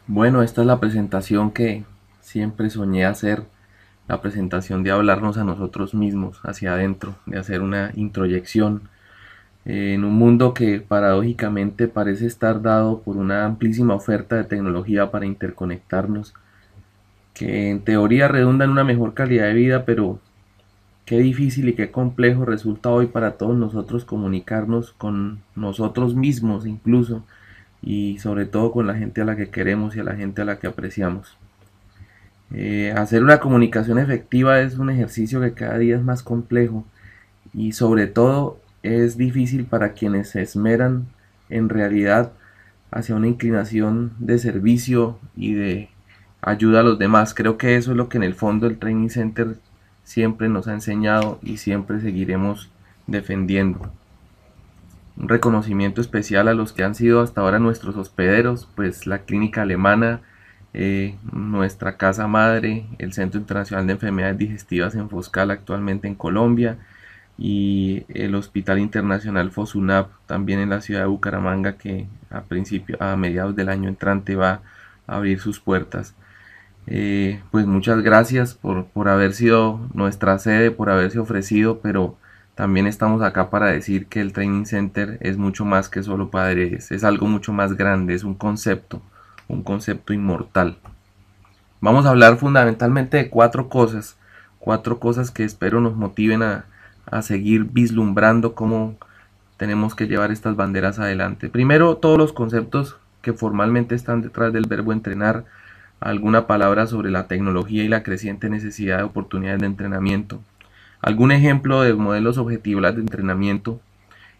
Bueno, esta es la presentación que siempre soñé hacer, la presentación de hablarnos a nosotros mismos hacia adentro, de hacer una introyección en un mundo que paradójicamente parece estar dado por una amplísima oferta de tecnología para interconectarnos, que en teoría redunda en una mejor calidad de vida, pero qué difícil y qué complejo resulta hoy para todos nosotros comunicarnos con nosotros mismos incluso, y sobre todo con la gente a la que queremos y a la gente a la que apreciamos. Hacer una comunicación efectiva es un ejercicio que cada día es más complejo y sobre todo es difícil para quienes se esmeran en realidad hacia una inclinación de servicio y de ayuda a los demás. Creo que eso es lo que en el fondo el Training Center siempre nos ha enseñado y siempre seguiremos defendiendo. Un reconocimiento especial a los que han sido hasta ahora nuestros hospederos, pues la clínica alemana, nuestra casa madre, el Centro Internacional de Enfermedades Digestivas en Foscal, actualmente en Colombia, y el Hospital Internacional Fosunap, también en la ciudad de Bucaramanga, que a mediados del año entrante va a abrir sus puertas. Pues muchas gracias por haber sido nuestra sede, por haberse ofrecido, pero también estamos acá para decir que el Training Center es mucho más que solo padres, es algo mucho más grande, es un concepto inmortal. Vamos a hablar fundamentalmente de cuatro cosas que espero nos motiven a seguir vislumbrando cómo tenemos que llevar estas banderas adelante. Primero, todos los conceptos que formalmente están detrás del verbo entrenar, alguna palabra sobre la tecnología y la creciente necesidad de oportunidades de entrenamiento, algún ejemplo de modelos objetivos de entrenamiento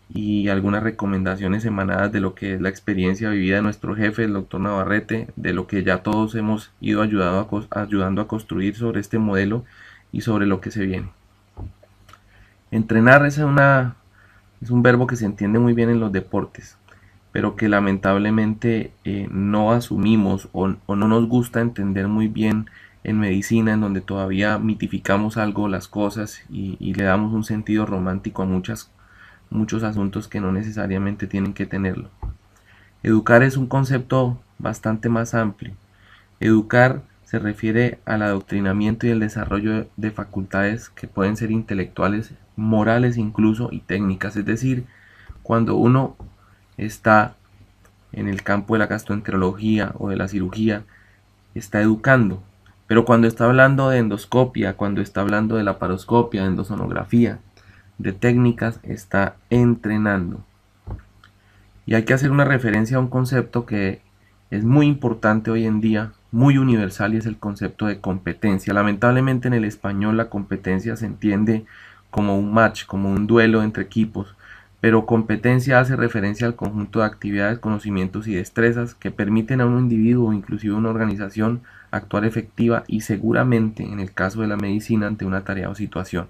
y algunas recomendaciones emanadas de lo que es la experiencia vivida de nuestro jefe, el doctor Navarrete, de lo que ya todos hemos ido ayudando a construir sobre este modelo y sobre lo que se viene. Entrenar es un verbo que se entiende muy bien en los deportes, pero que lamentablemente no asumimos o no nos gusta entender muy bien en medicina, en donde todavía mitificamos algo las cosas y le damos un sentido romántico a muchos asuntos que no necesariamente tienen que tenerlo. Educar es un concepto bastante más amplio. Educar se refiere al adoctrinamiento y el desarrollo de facultades que pueden ser intelectuales, morales incluso y técnicas. Es decir, cuando uno está en el campo de la gastroenterología o de la cirugía, está educando. Pero cuando está hablando de endoscopia, cuando está hablando de laparoscopia, de endosonografía, de técnicas, está entrenando. Y hay que hacer una referencia a un concepto que es muy importante hoy en día, muy universal, y es el concepto de competencia. Lamentablemente en el español la competencia se entiende como un match, como un duelo entre equipos, pero competencia hace referencia al conjunto de actividades, conocimientos y destrezas que permiten a un individuo o inclusive a una organización actuar efectiva y seguramente en el caso de la medicina ante una tarea o situación.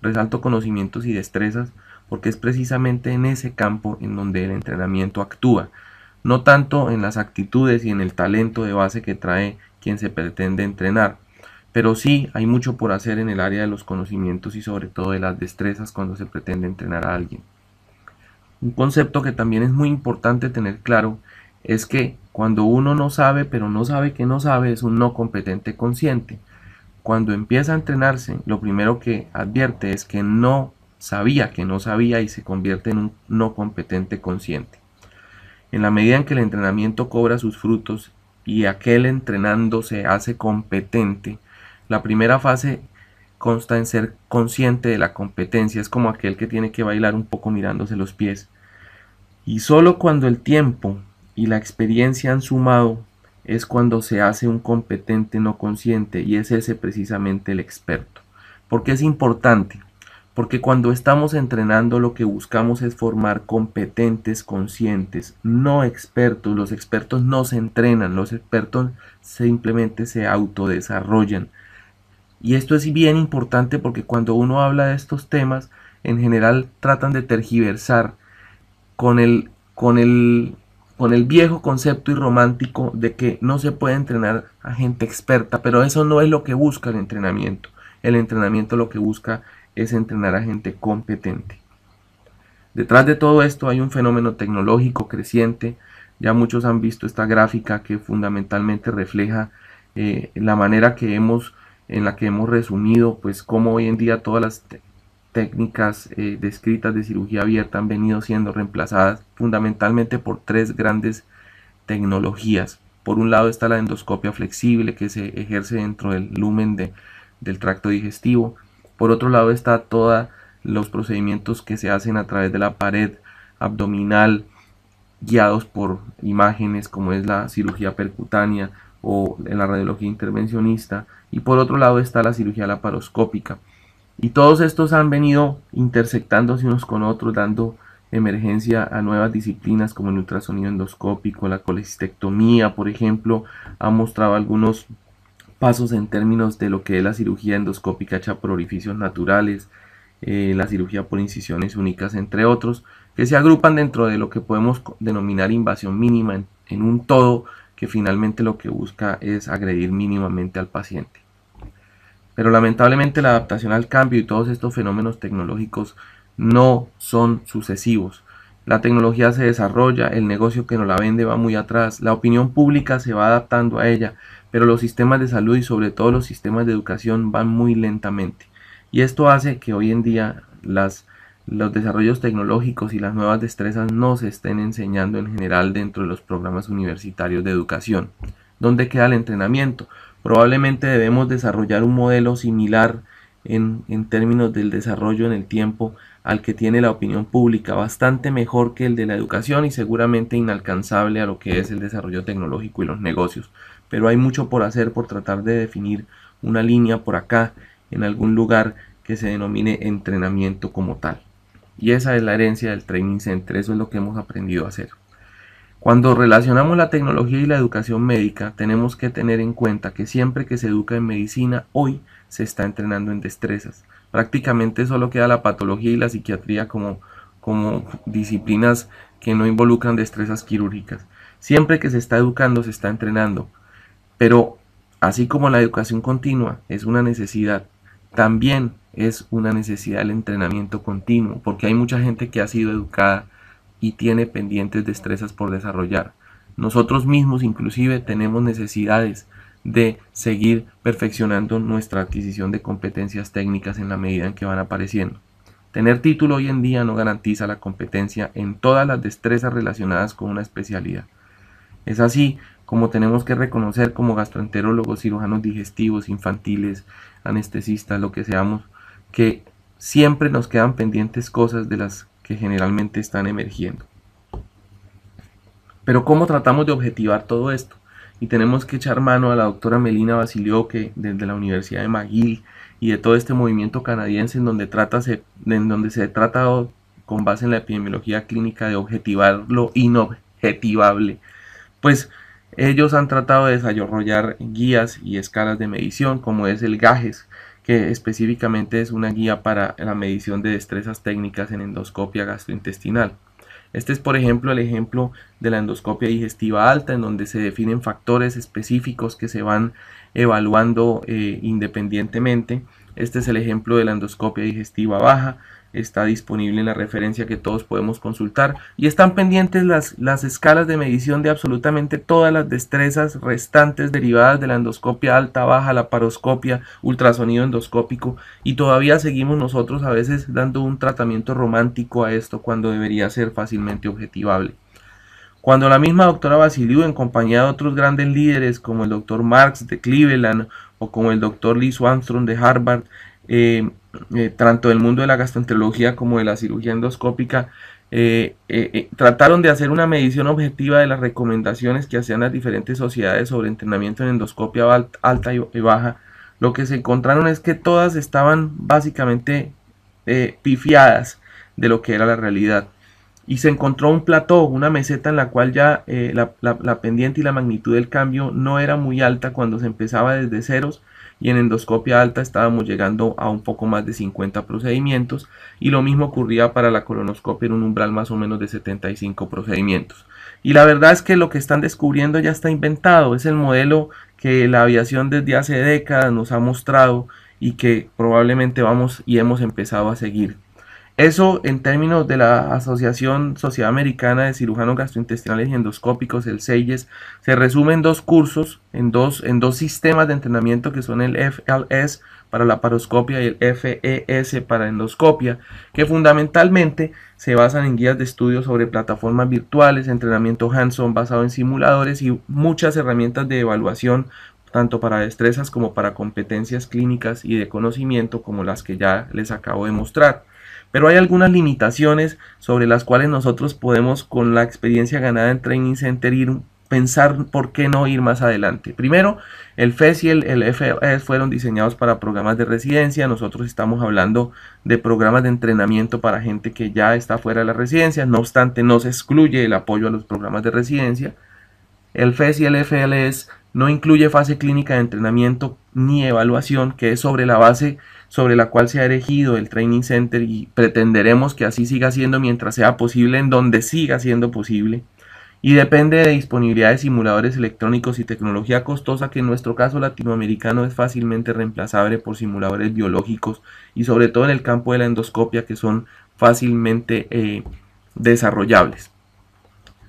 Resalto conocimientos y destrezas porque es precisamente en ese campo en donde el entrenamiento actúa, no tanto en las actitudes y en el talento de base que trae quien se pretende entrenar, pero sí hay mucho por hacer en el área de los conocimientos y sobre todo de las destrezas cuando se pretende entrenar a alguien. Un concepto que también es muy importante tener claro es que cuando uno no sabe, pero no sabe que no sabe, es un no competente consciente. Cuando empieza a entrenarse, lo primero que advierte es que no sabía y se convierte en un no competente consciente. En la medida en que el entrenamiento cobra sus frutos y aquel entrenando se hace competente, la primera fase consta en ser consciente de la competencia. Es como aquel que tiene que bailar un poco mirándose los pies. Y solo cuando el tiempo y la experiencia han sumado es cuando se hace un competente no consciente, y es ese precisamente el experto. ¿Por qué es importante? Porque cuando estamos entrenando lo que buscamos es formar competentes conscientes, no expertos. Los expertos no se entrenan, los expertos simplemente se autodesarrollan. Y esto es bien importante porque cuando uno habla de estos temas, en general tratan de tergiversar con con el viejo concepto y romántico de que no se puede entrenar a gente experta, pero eso no es lo que busca el entrenamiento. El entrenamiento lo que busca es entrenar a gente competente. Detrás de todo esto hay un fenómeno tecnológico creciente Ya muchos han visto esta gráfica que fundamentalmente refleja la manera en la que hemos resumido, pues cómo hoy en día todas las técnicas descritas de cirugía abierta han venido siendo reemplazadas fundamentalmente por tres grandes tecnologías. Por un lado está la endoscopia flexible que se ejerce dentro del lumen del tracto digestivo. Por otro lado está todos los procedimientos que se hacen a través de la pared abdominal guiados por imágenes como es la cirugía percutánea o en la radiología intervencionista. Y por otro lado está la cirugía laparoscópica. Y todos estos han venido intersectándose unos con otros, dando emergencia a nuevas disciplinas como el ultrasonido endoscópico, la colecistectomía, por ejemplo, ha mostrado algunos pasos en términos de lo que es la cirugía endoscópica hecha por orificios naturales, la cirugía por incisiones únicas, entre otros, que se agrupan dentro de lo que podemos denominar invasión mínima en un todo que finalmente lo que busca es agredir mínimamente al paciente. Pero lamentablemente la adaptación al cambio y todos estos fenómenos tecnológicos no son sucesivos. La tecnología se desarrolla, el negocio que nos la vende va muy atrás, la opinión pública se va adaptando a ella, pero los sistemas de salud y sobre todo los sistemas de educación van muy lentamente. Y esto hace que hoy en día los desarrollos tecnológicos y las nuevas destrezas no se estén enseñando en general dentro de los programas universitarios de educación. ¿Dónde queda el entrenamiento? Probablemente debemos desarrollar un modelo similar en términos del desarrollo en el tiempo al que tiene la opinión pública, bastante mejor que el de la educación y seguramente inalcanzable a lo que es el desarrollo tecnológico y los negocios. Pero hay mucho por hacer por tratar de definir una línea por acá en algún lugar que se denomine entrenamiento como tal. Y esa es la herencia del Training Center, eso es lo que hemos aprendido a hacer. Cuando relacionamos la tecnología y la educación médica, tenemos que tener en cuenta que siempre que se educa en medicina, hoy se está entrenando en destrezas. Prácticamente solo queda la patología y la psiquiatría como disciplinas que no involucran destrezas quirúrgicas. Siempre que se está educando, se está entrenando. Pero así como la educación continua es una necesidad, también es una necesidad el entrenamiento continuo, porque hay mucha gente que ha sido educada y tiene pendientes destrezas por desarrollar. Nosotros mismos inclusive tenemos necesidades de seguir perfeccionando nuestra adquisición de competencias técnicas en la medida en que van apareciendo. Tener título hoy en día no garantiza la competencia en todas las destrezas relacionadas con una especialidad. Es así como tenemos que reconocer como gastroenterólogos, cirujanos digestivos, infantiles, anestesistas, lo que seamos, que siempre nos quedan pendientes cosas de las que generalmente están emergiendo. Pero ¿cómo tratamos de objetivar todo esto? Y tenemos que echar mano a la doctora Melina Basilio, que desde la Universidad de McGill y de todo este movimiento canadiense en donde se trata con base en la epidemiología clínica de objetivar lo inobjetivable, pues ellos han tratado de desarrollar guías y escalas de medición, como es el GAGES, que específicamente es una guía para la medición de destrezas técnicas en endoscopia gastrointestinal. Este es, por ejemplo, el ejemplo de la endoscopia digestiva alta, en donde se definen factores específicos que se van evaluando independientemente. Este es el ejemplo de la endoscopia digestiva baja. Está disponible en la referencia que todos podemos consultar. Y están pendientes las escalas de medición de absolutamente todas las destrezas restantes derivadas de la endoscopia alta, baja, laparoscopia, ultrasonido endoscópico. Y todavía seguimos nosotros a veces dando un tratamiento romántico a esto cuando debería ser fácilmente objetivable. Cuando la misma doctora Basiliou, en compañía de otros grandes líderes como el doctor Marks de Cleveland o como el doctor Lee Armstrong de Harvard, tanto del mundo de la gastroenterología como de la cirugía endoscópica, trataron de hacer una medición objetiva de las recomendaciones que hacían las diferentes sociedades sobre entrenamiento en endoscopia alta y baja. Lo que se encontraron es que todas estaban básicamente pifiadas de lo que era la realidad. Y se encontró un plató, una meseta en la cual ya la pendiente y la magnitud del cambio no era muy alta cuando se empezaba desde ceros, y en endoscopia alta estábamos llegando a un poco más de 50 procedimientos, y lo mismo ocurría para la colonoscopia en un umbral más o menos de 75 procedimientos. Y la verdad es que lo que están descubriendo ya está inventado, es el modelo que la aviación desde hace décadas nos ha mostrado y que probablemente vamos y hemos empezado a seguir. Eso en términos de la Asociación Sociedad Americana de Cirujanos Gastrointestinales y Endoscópicos, el SEIES, se resume en dos cursos, en dos sistemas de entrenamiento que son el FLS para la laparoscopia y el FES para endoscopia, que fundamentalmente se basan en guías de estudio sobre plataformas virtuales, entrenamiento hands-on basado en simuladores y muchas herramientas de evaluación tanto para destrezas como para competencias clínicas y de conocimiento como las que ya les acabo de mostrar. Pero hay algunas limitaciones sobre las cuales nosotros podemos, con la experiencia ganada en Training Center, pensar por qué no ir más adelante. Primero, el FES y el FES fueron diseñados para programas de residencia. Nosotros estamos hablando de programas de entrenamiento para gente que ya está fuera de la residencia. No obstante, no se excluye el apoyo a los programas de residencia. El FES y el FLS no incluye fase clínica de entrenamiento ni evaluación, que es sobre la base sobre la cual se ha erigido el Training Center, y pretenderemos que así siga siendo mientras sea posible, en donde siga siendo posible. Y depende de disponibilidad de simuladores electrónicos y tecnología costosa, que en nuestro caso latinoamericano es fácilmente reemplazable por simuladores biológicos y sobre todo en el campo de la endoscopia, que son fácilmente desarrollables.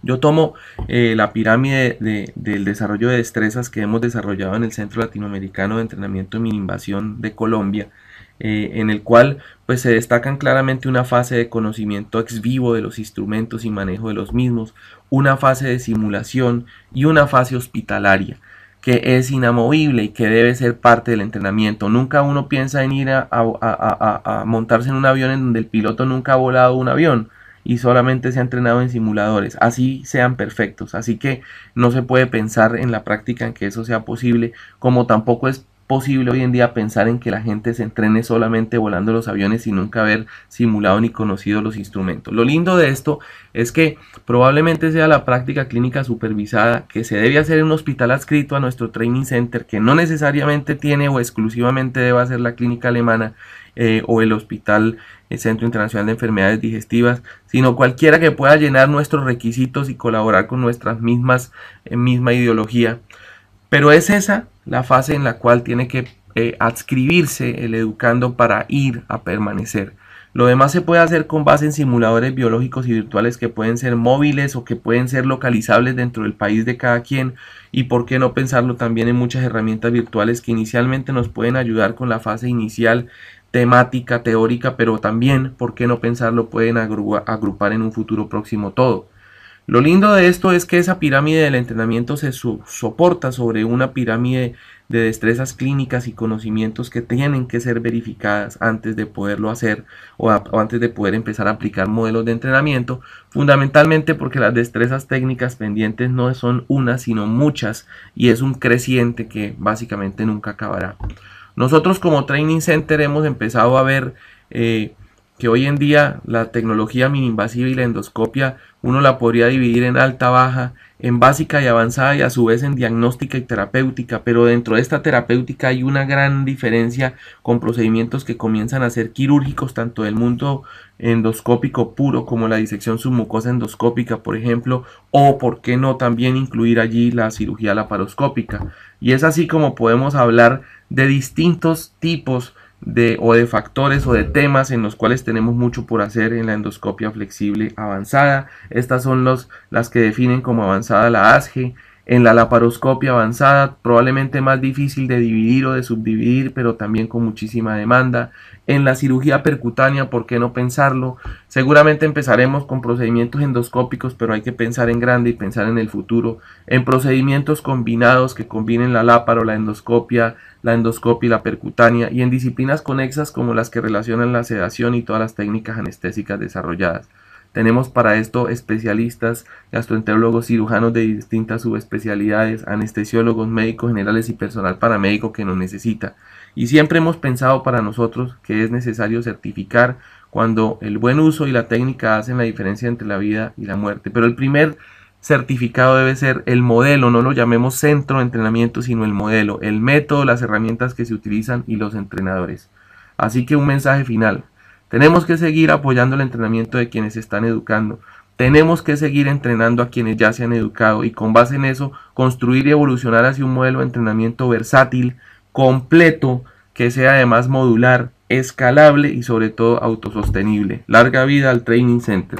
Yo tomo la pirámide del desarrollo de destrezas que hemos desarrollado en el Centro Latinoamericano de Entrenamiento en Mini-Invasión de Colombia, en el cual pues se destacan claramente una fase de conocimiento ex vivo de los instrumentos y manejo de los mismos, una fase de simulación y una fase hospitalaria que es inamovible y que debe ser parte del entrenamiento. Nunca uno piensa en ir a montarse en un avión en donde el piloto nunca ha volado un avión y solamente se ha entrenado en simuladores, así sean perfectos. Así que no se puede pensar en la práctica en que eso sea posible, como tampoco es posible hoy en día pensar en que la gente se entrene solamente volando los aviones sin nunca haber simulado ni conocido los instrumentos. Lo lindo de esto es que probablemente sea la práctica clínica supervisada que se debe hacer en un hospital adscrito a nuestro Training Center, que no necesariamente tiene o exclusivamente debe hacer la clínica alemana o el hospital Centro Internacional de Enfermedades Digestivas, sino cualquiera que pueda llenar nuestros requisitos y colaborar con nuestra misma ideología. Pero es esa la fase en la cual tiene que adscribirse el educando para ir a permanecer. Lo demás se puede hacer con base en simuladores biológicos y virtuales que pueden ser móviles o que pueden ser localizables dentro del país de cada quien, y por qué no pensarlo también en muchas herramientas virtuales que inicialmente nos pueden ayudar con la fase inicial temática, teórica, pero también, por qué no pensarlo, pueden agrupar en un futuro próximo todo. Lo lindo de esto es que esa pirámide del entrenamiento se soporta sobre una pirámide de destrezas clínicas y conocimientos que tienen que ser verificadas antes de poderlo hacer o antes de poder empezar a aplicar modelos de entrenamiento, fundamentalmente porque las destrezas técnicas pendientes no son una sino muchas, y es un creciente que básicamente nunca acabará. Nosotros como Training Center hemos empezado a ver que hoy en día la tecnología mini-invasiva y la endoscopia uno la podría dividir en alta, baja, en básica y avanzada, y a su vez en diagnóstica y terapéutica, pero dentro de esta terapéutica hay una gran diferencia con procedimientos que comienzan a ser quirúrgicos, tanto del mundo endoscópico puro como la disección submucosa endoscópica, por ejemplo, o por qué no también incluir allí la cirugía laparoscópica. Y es así como podemos hablar de distintos tipos de factores o de temas en los cuales tenemos mucho por hacer en la endoscopia flexible avanzada. Estas son las que definen como avanzada la ASGE. En la laparoscopia avanzada, probablemente más difícil de dividir o de subdividir, pero también con muchísima demanda. En la cirugía percutánea, ¿por qué no pensarlo? Seguramente empezaremos con procedimientos endoscópicos, pero hay que pensar en grande y pensar en el futuro. En procedimientos combinados que combinen la láparo, la endoscopia y la percutánea, y en disciplinas conexas como las que relacionan la sedación y todas las técnicas anestésicas desarrolladas. Tenemos para esto especialistas, gastroenterólogos, cirujanos de distintas subespecialidades, anestesiólogos, médicos generales y personal paramédico que nos necesita. Y siempre hemos pensado para nosotros que es necesario certificar cuando el buen uso y la técnica hacen la diferencia entre la vida y la muerte. Pero el primer certificado debe ser el modelo, no lo llamemos centro de entrenamiento, sino el modelo, el método, las herramientas que se utilizan y los entrenadores. Así que un mensaje final. Tenemos que seguir apoyando el entrenamiento de quienes se están educando. Tenemos que seguir entrenando a quienes ya se han educado, y con base en eso construir y evolucionar hacia un modelo de entrenamiento versátil, completo, que sea además modular escalable y sobre todo autosostenible. Larga vida al Training Center.